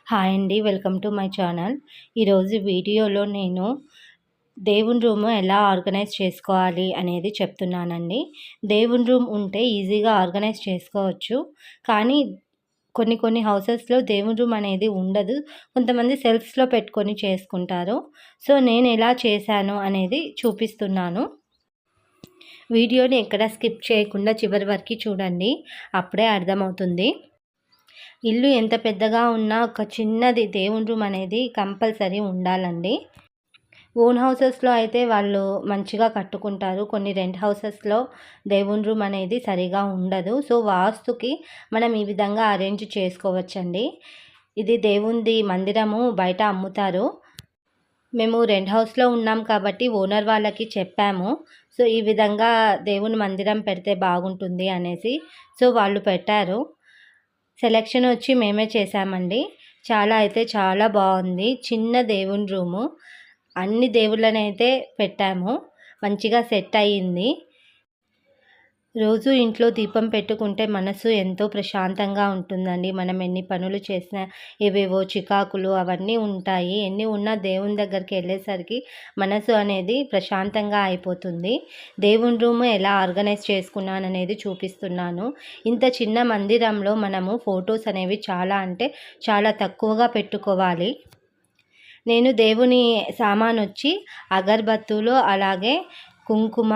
Hi అండి. Welcome to my channel. ఈరోజు వీడియోలో నేను దేవుని రూమ్ ఎలా ఆర్గనైజ్ చేసుకోవాలి అనేది చెప్తున్నానండి. దేవుని రూమ్ ఉంటే ఈజీగా ఆర్గనైజ్ చేసుకోవచ్చు. కానీ కొన్ని కొన్ని హౌసెస్‌లో దేవుని రూమ్ అనేది ఉండదు. కొంతమంది సెల్ఫ్స్‌లో పెట్టుకొని చేసుకుంటారు. సో, నేను ఎలా చేశాను అనేది చూపిస్తున్నాను. వీడియోని ఎక్కడ స్కిప్ చేయకుండా చివరి వరకు చూడండి. అప్పుడే అర్థమవుతుంది. ఇల్లు ఎంత పెద్దగా ఉన్నా ఒక చిన్నది దేవుని రూమ్ అనేది కంపల్సరీ ఉండాలండి. ఓన్ హౌసెస్‌లో అయితే వాళ్ళు మంచిగా కట్టుకుంటారు. కొన్ని రెంట్ హౌసెస్‌లో దేవుని రూమ్ అనేది సరిగా ఉండదు. సో, వాస్తుకి మనం ఈ విధంగా అరేంజ్ చేసుకోవచ్చండి. ఇది దేవునిది మందిరము బయట అమ్ముతారు. మేము రెంట్ హౌస్‌లో ఉన్నాం కాబట్టి ఓనర్ వాళ్ళకి చెప్పాము. సో, ఈ విధంగా దేవుని మందిరం పెడితే బాగుంటుంది అనేసి. సో, వాళ్ళు పెట్టారు. సెలెక్షన్ వచ్చి మేమే చేశామండి. చాలా బాగుంది. చిన్న దేవుని రూము. అన్ని దేవుళ్ళనైతే పెట్టాము. మంచిగా సెట్ అయ్యింది. రోజు ఇంట్లో దీపం పెట్టుకుంటే మనసు ఎంతో ప్రశాంతంగా ఉంటుందండి. మనం ఎన్ని పనులు చేసినా ఏవేవో చికాకులు అవన్నీ ఉంటాయి. ఎన్ని ఉన్నా దేవుని దగ్గరికి వెళ్ళేసరికి మనసు అనేది ప్రశాంతంగా అయిపోతుంది. దేవుని రూమ్ ఎలా ఆర్గనైజ్ చేసుకున్నాననేది చూపిస్తున్నాను. ఇంత చిన్న మందిరంలో మనము ఫొటోస్ అనేవి చాలా తక్కువగా పెట్టుకోవాలి. నేను దేవుని సామాను వచ్చి అగరబత్తులు, అలాగే కుంకుమ,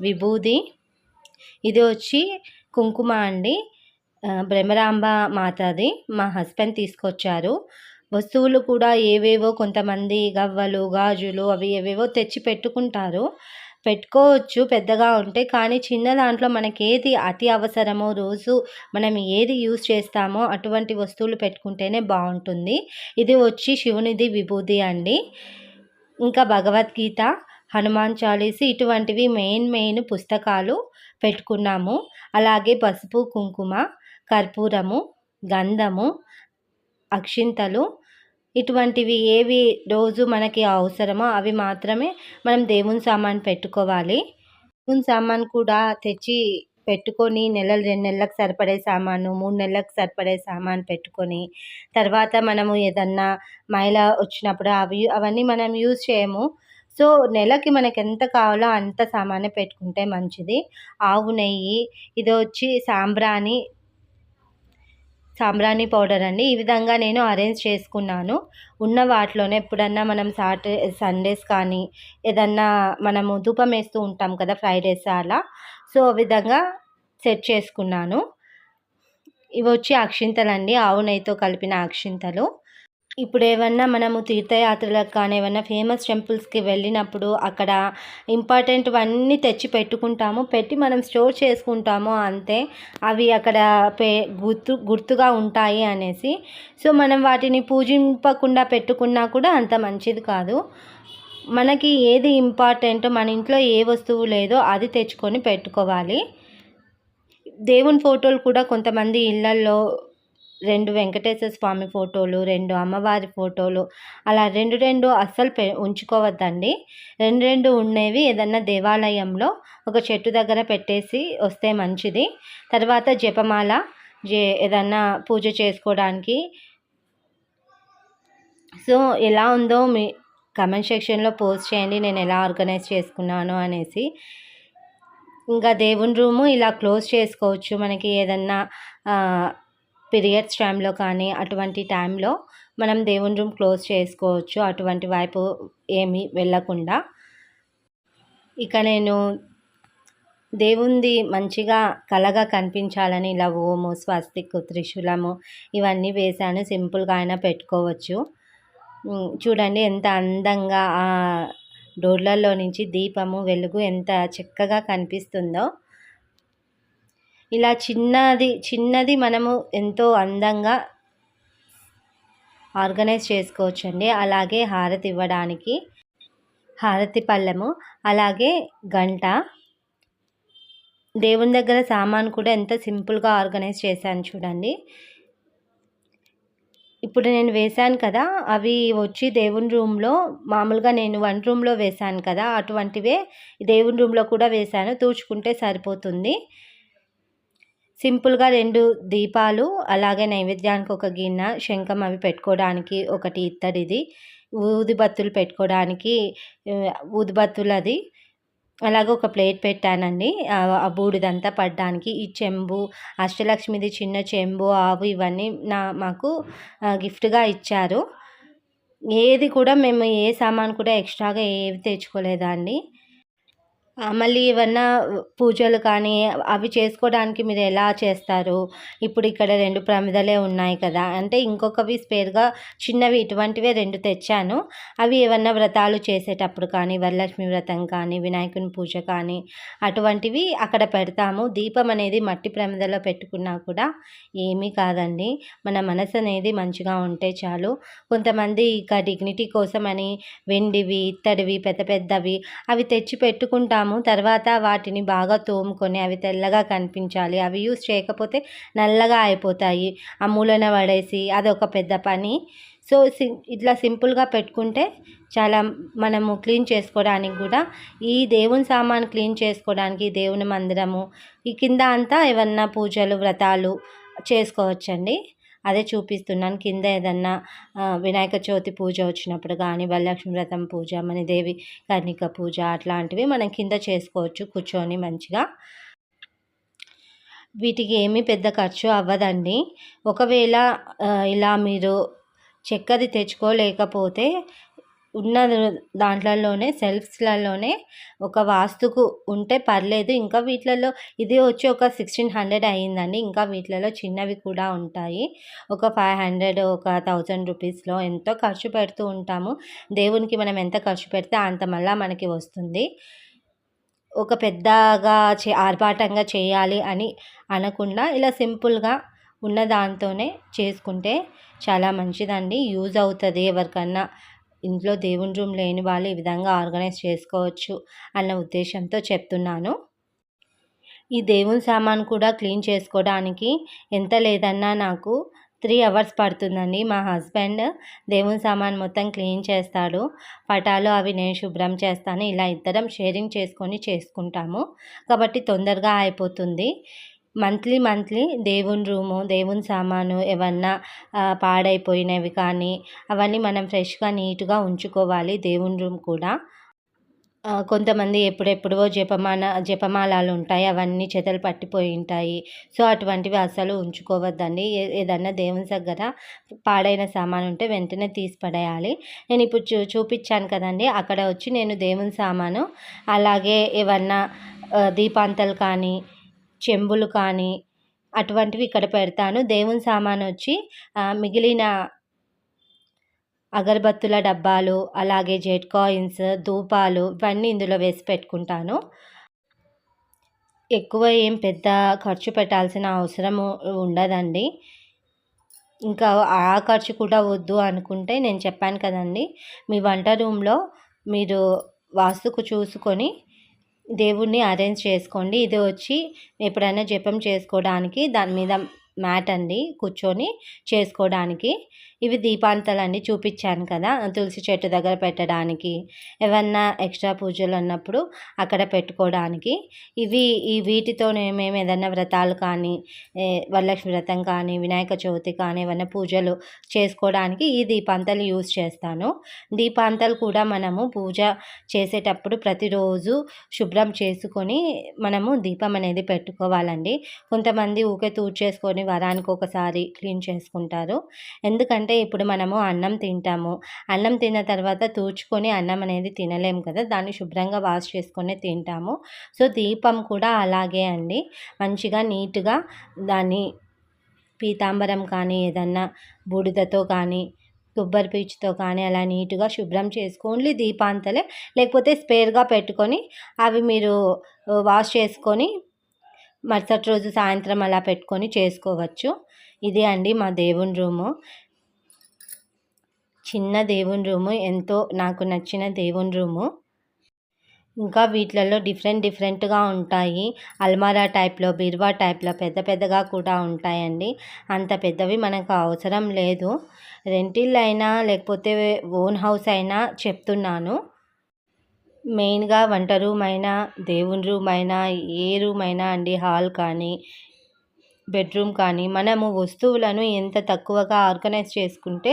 విభూది, ఇది వచ్చి కుంకుమ అండి. భ్రమరాంబ మాతది. మా హస్బెండ్ తీసుకొచ్చారు. వస్తువులు కూడా ఏవేవో కొంతమంది గవ్వలు, గాజులు అవి ఏవేవో తెచ్చి పెట్టుకుంటారు. పెట్టుకోవచ్చు పెద్దగా ఉంటే. కానీ చిన్న దాంట్లో మనకి ఏది అతి అవసరమో, రోజు మనం ఏది యూజ్ చేస్తామో అటువంటి వస్తువులు పెట్టుకుంటేనే బాగుంటుంది. ఇది వచ్చి శివునిది విభూది అండి. ఇంకా భగవద్గీత, హనుమాన్ చాలీస్ ఇటువంటివి మెయిన్ పుస్తకాలు పెట్టుకున్నాము. అలాగే పసుపు, కుంకుమ, కర్పూరము, గంధము, అక్షింతలు ఇటువంటివి ఏవి రోజు మనకి అవసరమో అవి మాత్రమే మనం దేవుని సామాను పెట్టుకోవాలి. దేవుని సామాను కూడా తెచ్చి పెట్టుకొని నెలలు 2 నెలలకు సరిపడే సామాను, 3 నెలలకు సరిపడే సామాను పెట్టుకొని, తర్వాత మనము ఏదన్నా మైల వచ్చినప్పుడు అవన్నీ మనం యూజ్ చేయము. సో, నెలకి మనకెంత కావాలో అంత సామానే పెట్టుకుంటే మంచిది. ఆవు నెయ్యి, ఇదొచ్చి సాంబ్రాణి పౌడర్ అండి. ఈ విధంగా నేను అరేంజ్ చేసుకున్నాను. ఉన్న వాటిలోనే ఎప్పుడన్నా మనం సండేస్ కానీ ఏదన్నా మనము ధూపం వేస్తూ ఉంటాం కదా ఫ్రైడేస్ అలా. సో, ఆ విధంగా సెట్ చేసుకున్నాను. ఇవి వచ్చి అక్షింతలండి. ఆవు నెయ్యితో కలిపిన అక్షింతలు. ఇప్పుడు ఏమన్నా మనము తీర్థయాత్రలకు కానీ ఏమన్నా ఫేమస్ టెంపుల్స్‌కి వెళ్ళినప్పుడు అక్కడ ఇంపార్టెంట్‌వన్నీ తెచ్చి పెట్టుకుంటాము. పెట్టి మనం స్టోర్ చేసుకుంటాము అంతే. అవి అక్కడ గుర్తుగా ఉంటాయి అనేసి. సో, మనం వాటిని పూజింపకుండా పెట్టుకున్నా కూడా అంత మంచిది కాదు. మనకి ఏది ఇంపార్టెంటో, మన ఇంట్లో ఏ వస్తువు లేదో అది తెచ్చుకొని పెట్టుకోవాలి. దేవుని ఫోటోలు కూడా కొంతమంది ఇళ్లల్లో 2 వెంకటేశ్వర స్వామి ఫోటోలు, 2 అమ్మవారి ఫోటోలు అలా 2 అస్సలు ఉంచుకోవద్దండి. 2 ఉండేవి ఏదన్నా దేవాలయంలో ఒక చెట్టు దగ్గర పెట్టేసి వస్తే మంచిది. తర్వాత జపమాల, ఏదన్నా పూజ చేసుకోవడానికి. సో, ఎలా ఉందో మీ కామెంట్ సెక్షన్‌లో పోస్ట్ చేయండి నేను ఎలా ఆర్గనైజ్ చేసుకున్నాను అనేసి. ఇంకా దేవుని రూము ఇలా క్లోజ్ చేసుకోవచ్చు. మనకి ఏదన్నా పీరియడ్స్ టైంలో కానీ అటువంటి టైంలో మనం దేవుని రూమ్ క్లోజ్ చేసుకోవచ్చు, అటువంటి వైపు ఏమీ వెళ్ళకుండా. ఇక నేను దేవునిది మంచిగా కళగా కనిపించాలని ఇలా ఓము, స్వస్తిక్, త్రిశూలము ఇవన్నీ వేశాను. సింపుల్గా అయినా పెట్టుకోవచ్చు. చూడండి ఎంత అందంగా ఆ డోర్లలో నుంచి దీపము వెలుగు ఎంత చక్కగా కనిపిస్తుందో. ఇలా చిన్నది మనము ఎంతో అందంగా ఆర్గనైజ్ చేసుకోవచ్చండి. అలాగే హారతి ఇవ్వడానికి హారతి పళ్ళెము, అలాగే గంట. దేవుని దగ్గర సామాను కూడా ఎంత సింపుల్గా ఆర్గనైజ్ చేశాను చూడండి. ఇప్పుడు నేను వేశాను కదా, అవి వచ్చి దేవుని రూమ్లో మామూలుగా నేను వంట రూమ్లో వేశాను కదా, అటువంటివే దేవుని రూమ్లో కూడా వేశాను. తూచుకుంటే సరిపోతుంది. సింపుల్‌గా 2 దీపాలు, అలాగే నైవేద్యానికి ఒక గిన్నె, శంఖం అవి పెట్టుకోవడానికి ఒకటి ఇత్తడిది, ఊదిబత్తులు పెట్టుకోవడానికి ఊదిబత్తులది, అలాగే ఒక ప్లేట్ పెట్టానండి. ఆ బూడిదంతా పడడానికి. ఈ చెంబు, అష్టలక్ష్మిది చిన్న చెంబు, ఆవు ఇవన్నీ మాకు గిఫ్ట్‌గా ఇచ్చారు. ఏది కూడా మేము ఏ సామాను కూడా ఎక్స్‌ట్రాగా ఏవి తెచ్చుకోలేదండి. మళ్ళీ ఏవన్నా పూజలు కానీ అవి చేసుకోవడానికి మీరు ఎలా చేస్తారు? ఇప్పుడు ఇక్కడ 2 ప్రమిదలే ఉన్నాయి కదా! అంటే ఇంకొకవి స్పేర్‌గా చిన్నవి ఇటువంటివే 2 తెచ్చాను. అవి ఏవన్నా వ్రతాలు చేసేటప్పుడు కానీ, వరలక్ష్మి వ్రతం కానీ, వినాయకుని పూజ కానీ అటువంటివి అక్కడ పెడతాము. దీపం అనేది మట్టి ప్రమిదలో పెట్టుకున్నా కూడా ఏమీ కాదండి. మన మనసు అనేది మంచిగా ఉంటే చాలు. కొంతమంది ఇక డిగ్నిటీ కోసమని వెండివి, ఇత్తడివి పెద్ద పెద్దవి అవి తెచ్చి పెట్టుకుంటాము. తర్వాత వాటిని బాగా తోముకొని అవి తెల్లగా కనిపించాలి. అవి యూజ్ చేయకపోతే నల్లగా అయిపోతాయి. ఆ మూలన పడేసి అదొక పెద్ద పని. సో, ఇట్లా సింపుల్‌గా పెట్టుకుంటే చాలా మనము క్లీన్ చేసుకోవడానికి కూడా ఈ దేవుని సామాను క్లీన్ చేసుకోవడానికి దేవుని మందిరము, ఈ కింద అంతా ఏవన్నా పూజలు, వ్రతాలు చేసుకోవచ్చండి. అదే చూపిస్తున్నాను. కింద ఏదన్నా వినాయక చవితి పూజ వచ్చినప్పుడు కానీ, వరలక్ష్మి వ్రతం పూజ, మణిదేవి కర్ణిక పూజ అట్లాంటివి మనం కింద చేసుకోవచ్చు కూర్చొని మంచిగా. వీటికి ఏమీ పెద్ద ఖర్చు అవ్వదండి. ఒకవేళ ఇలా మీరు చెక్కది తెచ్చుకోలేకపోతే ఉన్న దాంట్లలోనే సెల్ఫ్స్‌లలోనే ఒక వాస్తుకు ఉంటే పర్లేదు. ఇంకా వీటిలలో ఇది వచ్చి ఒక 1600 అయిందండి. ఇంకా వీటిలలో చిన్నవి కూడా ఉంటాయి. ఒక 500, ఒక 1000 రూపీస్‌లో ఎంతో ఖర్చు పెడుతూ ఉంటాము. దేవునికి మనం ఎంత ఖర్చు పెడితే అంత మళ్ళా మనకి వస్తుంది. ఒక పెద్దగా ఆర్భాటంగా చేయాలి అని అనకుండా ఇలా సింపుల్‌గా ఉన్న దాంతోనే చేసుకుంటే చాలా మంచిదండి. యూజ్ అవుతది ఎవరికన్నా ఇంట్లో దేవుని రూమ్ లేని వాళ్ళు ఈ విధంగా ఆర్గనైజ్ చేసుకోవచ్చు అన్న ఉద్దేశంతో చెప్తున్నాను. ఈ దేవుని సామాను కూడా క్లీన్ చేసుకోవడానికి ఎంత లేదన్నా నాకు 3 అవర్స్ పడుతుందండి. మా హస్బెండ్ దేవుని సామాను మొత్తం క్లీన్ చేస్తాడు. పటాలు అవి నేను శుభ్రం చేస్తాను. ఇలా ఇద్దరం షేరింగ్ చేసుకొని చేసుకుంటాము. కాబట్టి తొందరగా అయిపోతుంది. మంత్లీ దేవుని రూము, దేవుని సామాను ఏవన్నా పాడైపోయినవి కానీ అవన్నీ మనం ఫ్రెష్‌గా నీట్‌గా ఉంచుకోవాలి. దేవుని రూమ్ కూడా. కొంతమంది ఎప్పుడెప్పుడో జపమాలాలు ఉంటాయి. అవన్నీ చెదలు పట్టిపోయి ఉంటాయి. సో, అటువంటివి అస్సలు ఉంచుకోవద్దండి. ఏదన్నా దేవుని దగ్గర పాడైన సామాను ఉంటే వెంటనే తీసి పడేయాలి. నేను ఇప్పుడు చూపిచ్చాను కదండీ! అక్కడ వచ్చి నేను దేవుని సామాను, అలాగే ఏవన్నా దీపాంతలు కానీ, చెంబులు కానీ అటువంటివి ఇక్కడ పెడతాను. దేవుని సామాను వచ్చి మిగిలిన అగరబత్తుల డబ్బాలు, అలాగే జెట్ కాయిన్స్, ధూపాలు ఇవన్నీ ఇందులో వేసి పెట్టుకుంటాను. ఎక్కువ ఏం పెద్ద ఖర్చు పెట్టాల్సిన అవసరము ఉండదండి. ఇంకా ఆ ఖర్చు కూడా వద్దు అనుకుంటే నేను చెప్పాను కదండీ! మీ వంట రూమ్‌లో మీరు వాస్తుకు చూసుకొని దేవుడిని అరేంజ్ చేసుకోండి. ఇది వచ్చి ఎప్పుడైనా జపం చేసుకోవడానికి దాని మీద మ్యాట్ అండి కూర్చొని చేసుకోవడానికి. ఇవి దీపాంతలండి చూపిచ్చాను కదా! తులసి చెట్టు దగ్గర పెట్టడానికి, ఏవన్నా ఎక్స్ట్రా పూజలు ఉన్నప్పుడు అక్కడ పెట్టుకోవడానికి. వీటితోనే మేము ఏదన్నా వ్రతాలు కానీ, వరలక్ష్మి వ్రతం కానీ, వినాయక చవితి కానీ ఏవన్నా పూజలు చేసుకోవడానికి ఈ దీపాంతలు యూజ్ చేస్తాను. దీపాంతలు కూడా మనము పూజ చేసేటప్పుడు ప్రతిరోజు శుభ్రం చేసుకొని మనము దీపం అనేది పెట్టుకోవాలండి. కొంతమంది ఊకే తూడ్చేసుకొని వారానికి ఒకసారి క్లీన్ చేసుకుంటారు. ఎందుకంటే ఇప్పుడు మనము అన్నం తింటాము. అన్నం తిన్న తర్వాత తూడ్చుకొని అన్నం అనేది తినలేము కదా! దాన్ని శుభ్రంగా వాష్ చేసుకొనే తింటాము. సో, దీపం కూడా అలాగే అండి. మంచిగా నీట్‌గా దాన్ని పీతాంబరం కానీ, ఏదన్నా బూడిదతో కానీ, కొబ్బరి పీచుతో కానీ అలా నీట్‌గా శుభ్రం ఓన్లీ దీపాంతలే, లేకపోతే స్పేర్‌గా పెట్టుకొని అవి మీరు వాష్ చేసుకొని మరుసటి రోజు సాయంత్రం అలా పెట్టుకొని చేసుకోవచ్చు. ఇదే అండి మా దేవుని రూము. చిన్న దేవుని రూము. ఎంతో నాకు నచ్చిన దేవుని రూము. ఇంకా వీటిలలో డిఫరెంట్‌గా ఉంటాయి. అల్మారా టైప్‌లో, బీరువా టైప్‌లో పెద్ద పెద్దగా కూడా ఉంటాయండి. అంత పెద్దవి మనకు అవసరం లేదు. రెంటిల్లయినా లేకపోతే ఓన్ హౌస్ అయినా చెప్తున్నాను. మెయిన్‌గా వంట రూమ్ అయినా, దేవుని రూమ్ అయినా, ఏ రూమ్ అయినా అండి, హాల్ కానీ బెడ్రూమ్ కానీ మనము వస్తువులను ఎంత తక్కువగా ఆర్గనైజ్ చేసుకుంటే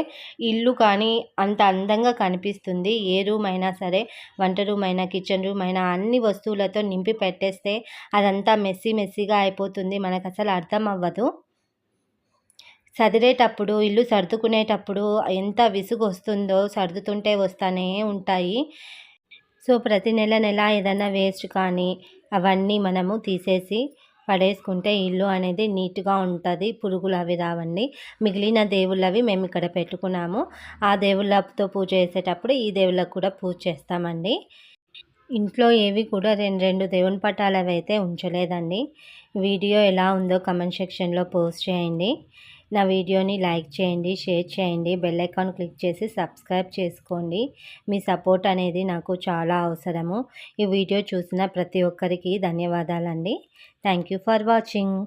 ఇల్లు కానీ అంత అందంగా కనిపిస్తుంది. ఏ రూమ్ అయినా సరే, వంట రూమ్ అయినా, కిచెన్ రూమ్ అయినా అన్ని వస్తువులతో నింపి పెట్టేస్తే అదంతా మెస్సీగా అయిపోతుంది. మనకు అసలు అర్థం అవ్వదు. సదిరేటప్పుడు, ఇల్లు సర్దుకునేటప్పుడు ఎంత విసుగొస్తుందో సర్దుతుంటే వస్తానే ఉంటాయి. సో, ప్రతి నెల ఏదైనా వేస్ట్ కానీ అవన్నీ మనము తీసేసి పడేసుకుంటే ఇల్లు అనేది నీట్‌గా ఉంటది. పురుగులు అవి రావండి. మిగిలిన దేవుళ్ళవి మేమిక్కడ పెట్టుకున్నాము. ఆ దేవుళ్ళతో పూజ చేసేటప్పుడు ఈ దేవుళ్ళకి కూడా పూజ చేస్తామండి. ఇంట్లో ఏవి కూడా 2 దేవుని పటాలవైతే ఉంచలేదండి. వీడియో ఎలా ఉందో కామెంట్ సెక్షన్‌లో పోస్ట్ చేయండి. నా వీడియోని లైక్ చేయండి, షేర్ చేయండి, బెల్ ఐకాన్ క్లిక్ చేసి సబ్స్క్రైబ్ చేసుకోండి. మీ సపోర్ట్ అనేది నాకు చాలా అవసరము. ఈ వీడియో చూసిన ప్రతి ఒక్కరికి ధన్యవాదాలండి. Thank you for watching.